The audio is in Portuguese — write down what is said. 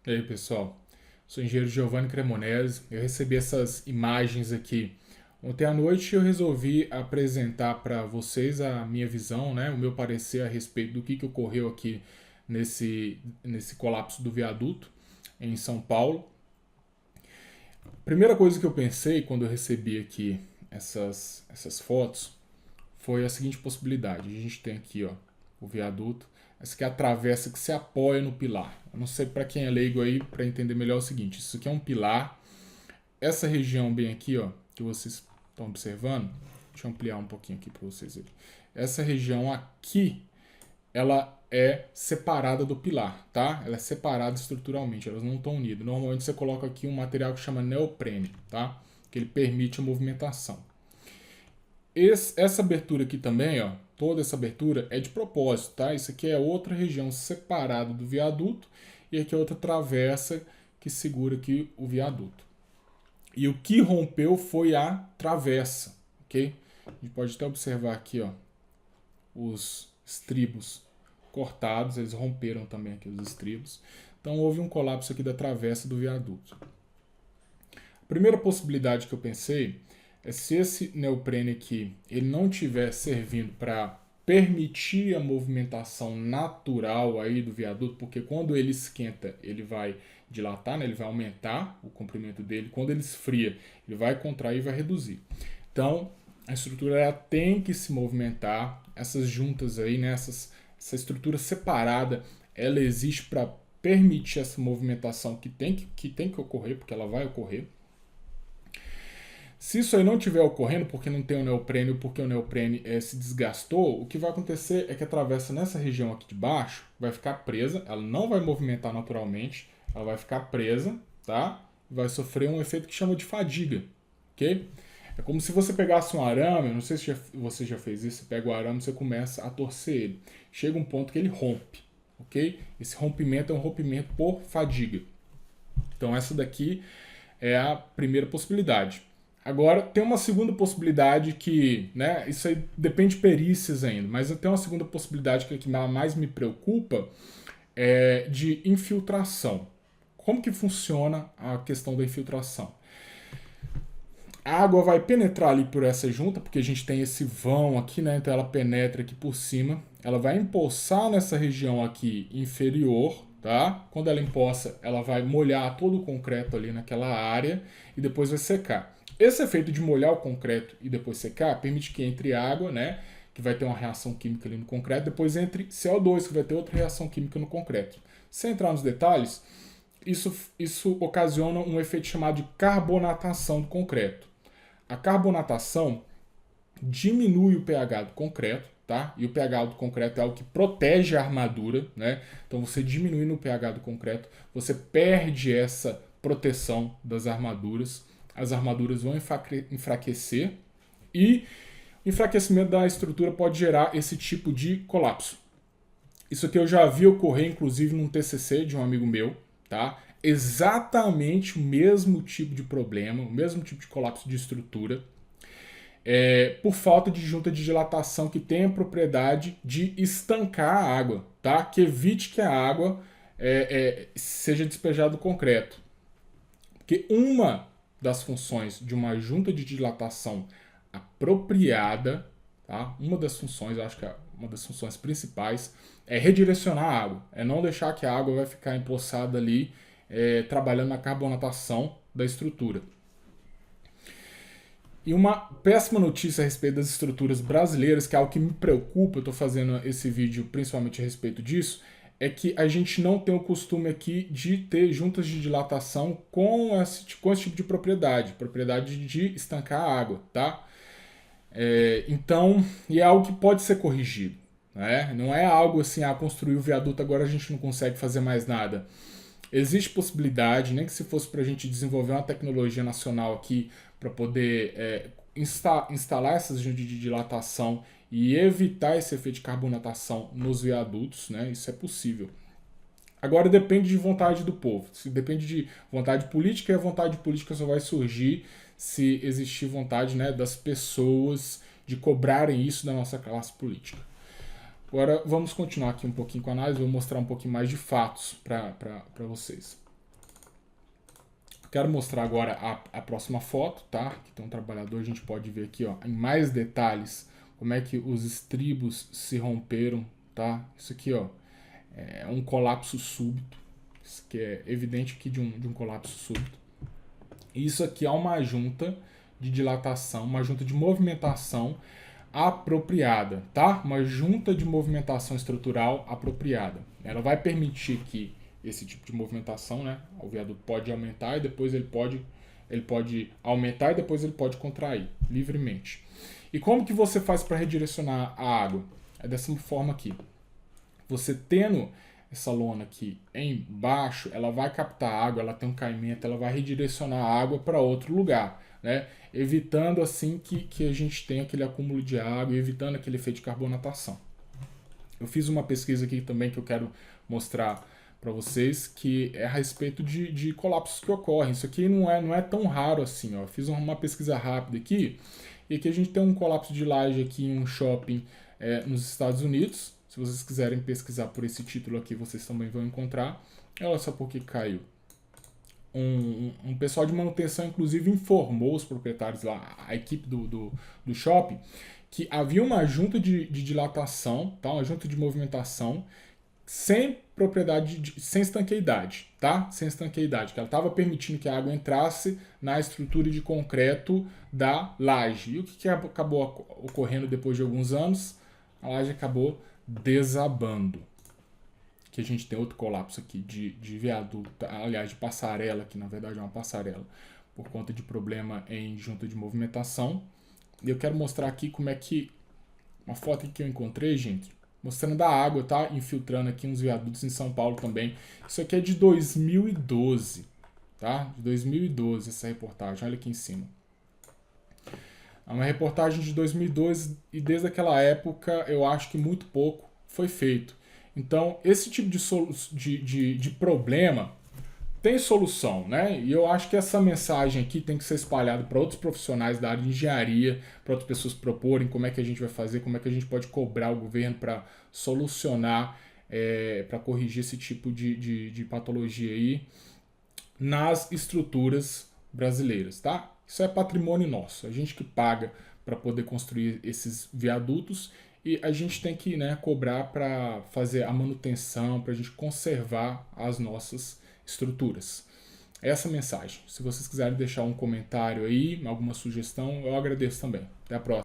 E aí, pessoal? Sou o engenheiro Giovanni Cremonese. Eu recebi essas imagens aqui ontem à noite e eu resolvi apresentar para vocês a minha visão, né, o meu parecer a respeito do que ocorreu aqui nesse colapso do viaduto em São Paulo. Primeira coisa que eu pensei quando eu recebi aqui essas fotos foi a seguinte possibilidade. A gente tem aqui, ó, o viaduto. Essa aqui é a travessa que se apoia no pilar. Eu não sei para quem é leigo aí, para entender melhor é o seguinte. Isso aqui é um pilar. Essa região bem aqui, ó, que vocês estão observando. Deixa eu ampliar um pouquinho aqui para vocês verem. Essa região aqui, ela é separada do pilar, tá? Ela é separada estruturalmente, elas não estão unidas. Normalmente você coloca aqui um material que chama neoprene, tá? Que ele permite a movimentação. Essa abertura aqui também, ó, toda essa abertura é de propósito, tá? Isso aqui é outra região separada do viaduto e aqui é outra travessa que segura aqui o viaduto. E o que rompeu foi a travessa, ok? A gente pode até observar aqui, ó, os estribos cortados, eles romperam também aqui os estribos. Então houve um colapso aqui da travessa do viaduto. A primeira possibilidade que eu pensei é se esse neoprene aqui ele não estiver servindo para permitir a movimentação natural aí do viaduto, porque quando ele esquenta ele vai dilatar, né? Ele vai aumentar o comprimento dele, quando ele esfria ele vai contrair e vai reduzir. Então a estrutura ela tem que se movimentar, essas juntas aí, né? Essa estrutura separada ela existe para permitir essa movimentação que tem que ocorrer, porque ela vai ocorrer. Se isso aí não estiver ocorrendo, porque não tem o neoprene ou porque o neoprene se desgastou, o que vai acontecer é que a travessa nessa região aqui de baixo vai ficar presa, ela não vai movimentar naturalmente, ela vai ficar presa, tá? Vai sofrer um efeito que chama de fadiga, ok? É como se você pegasse um arame, não sei se você já fez isso, você pega o arame e você começa a torcer ele. Chega um ponto que ele rompe, ok? Esse rompimento é um rompimento por fadiga. Então essa daqui é a primeira possibilidade. Agora, tem uma segunda possibilidade que, né, isso aí depende de perícias ainda, mas tem uma segunda possibilidade que é que mais me preocupa, é de infiltração. Como que funciona a questão da infiltração? A água vai penetrar ali por essa junta, porque a gente tem esse vão aqui, né, então ela penetra aqui por cima, ela vai empoçar nessa região aqui inferior, tá? Quando ela empoça, ela vai molhar todo o concreto ali naquela área e depois vai secar. Esse efeito de molhar o concreto e depois secar permite que entre água, né, que vai ter uma reação química ali no concreto, depois entre CO2, que vai ter outra reação química no concreto. Sem entrar nos detalhes, isso ocasiona um efeito chamado de carbonatação do concreto. A carbonatação diminui o pH do concreto, tá? E o pH do concreto é algo que protege a armadura, né? Então você diminuindo o pH do concreto, você perde essa proteção das armaduras. As armaduras vão enfraquecer e o enfraquecimento da estrutura pode gerar esse tipo de colapso. Isso aqui eu já vi ocorrer, inclusive, num TCC de um amigo meu, tá? Exatamente o mesmo tipo de problema, o mesmo tipo de colapso de estrutura, por falta de junta de dilatação que tem a propriedade de estancar a água, tá? Que evite que a água seja despejada do concreto. Porque uma das funções de uma junta de dilatação apropriada, tá? Uma das funções, acho que é uma das funções principais, é redirecionar a água, é não deixar que a água vai ficar empoçada ali, trabalhando na carbonatação da estrutura. E uma péssima notícia a respeito das estruturas brasileiras, que é algo que me preocupa, eu estou fazendo esse vídeo principalmente a respeito disso, é que a gente não tem o costume aqui de ter juntas de dilatação com esse tipo de propriedade de estancar a água, tá? Então, e é algo que pode ser corrigido, né? Não é algo assim, construir o viaduto agora a gente não consegue fazer mais nada. Existe possibilidade, nem que se fosse para a gente desenvolver uma tecnologia nacional aqui para poder instalar essas juntas de dilatação e evitar esse efeito de carbonatação nos viadutos, né? Isso é possível. Agora depende de vontade do povo. Se depende de vontade política, e a vontade política só vai surgir se existir vontade, né, das pessoas de cobrarem isso da nossa classe política. Agora vamos continuar aqui um pouquinho com a análise, vou mostrar um pouquinho mais de fatos para vocês. Quero mostrar agora a próxima foto, tá? Aqui tem um trabalhador, a gente pode ver aqui, ó, em mais detalhes, como é que os estribos se romperam, tá? Isso aqui, ó, é um colapso súbito, isso que é evidente aqui de um colapso súbito. Isso aqui é uma junta de dilatação, uma junta de movimentação apropriada, tá? Uma junta de movimentação estrutural apropriada. Ela vai permitir que esse tipo de movimentação, né? O viaduto pode aumentar e depois ele pode aumentar e depois ele pode contrair livremente. E como que você faz para redirecionar a água? É dessa forma aqui. Você tendo essa lona aqui embaixo, ela vai captar água, ela tem um caimento, ela vai redirecionar a água para outro lugar, né? Evitando assim que a gente tenha aquele acúmulo de água e evitando aquele efeito de carbonatação. Eu fiz uma pesquisa aqui também que eu quero mostrar para vocês, que é a respeito de colapsos que ocorrem. Isso aqui não é tão raro assim, ó. Eu fiz uma pesquisa rápida aqui, e aqui a gente tem um colapso de laje aqui em um shopping nos Estados Unidos. Se vocês quiserem pesquisar por esse título aqui, vocês também vão encontrar. Olha só por que caiu. Um pessoal de manutenção, inclusive, informou os proprietários lá, a equipe do shopping, que havia uma junta de dilatação, tá? Uma junta de movimentação, sem sem estanqueidade, tá? Sem estanqueidade, que ela estava permitindo que a água entrasse na estrutura de concreto da laje. E o que acabou ocorrendo depois de alguns anos? A laje acabou desabando. Que a gente tem outro colapso aqui de viaduto, aliás, de passarela, que na verdade é uma passarela, por conta de problema em junta de movimentação. E eu quero mostrar aqui como é que, uma foto que eu encontrei, gente, mostrando a água, tá? Infiltrando aqui uns viadutos em São Paulo também. Isso aqui é de 2012, tá? De 2012 essa reportagem, olha aqui em cima. É uma reportagem de 2012 e desde aquela época eu acho que muito pouco foi feito. Então, esse tipo de problema tem solução, né? E eu acho que essa mensagem aqui tem que ser espalhada para outros profissionais da área de engenharia, para outras pessoas proporem como é que a gente vai fazer, como é que a gente pode cobrar o governo para solucionar, para corrigir esse tipo de patologia aí nas estruturas brasileiras, tá? Isso é patrimônio nosso, a gente que paga para poder construir esses viadutos e a gente tem que, né, cobrar para fazer a manutenção, para a gente conservar as nossas estruturas. Essa mensagem. Se vocês quiserem deixar um comentário aí, alguma sugestão, eu agradeço também. Até a próxima.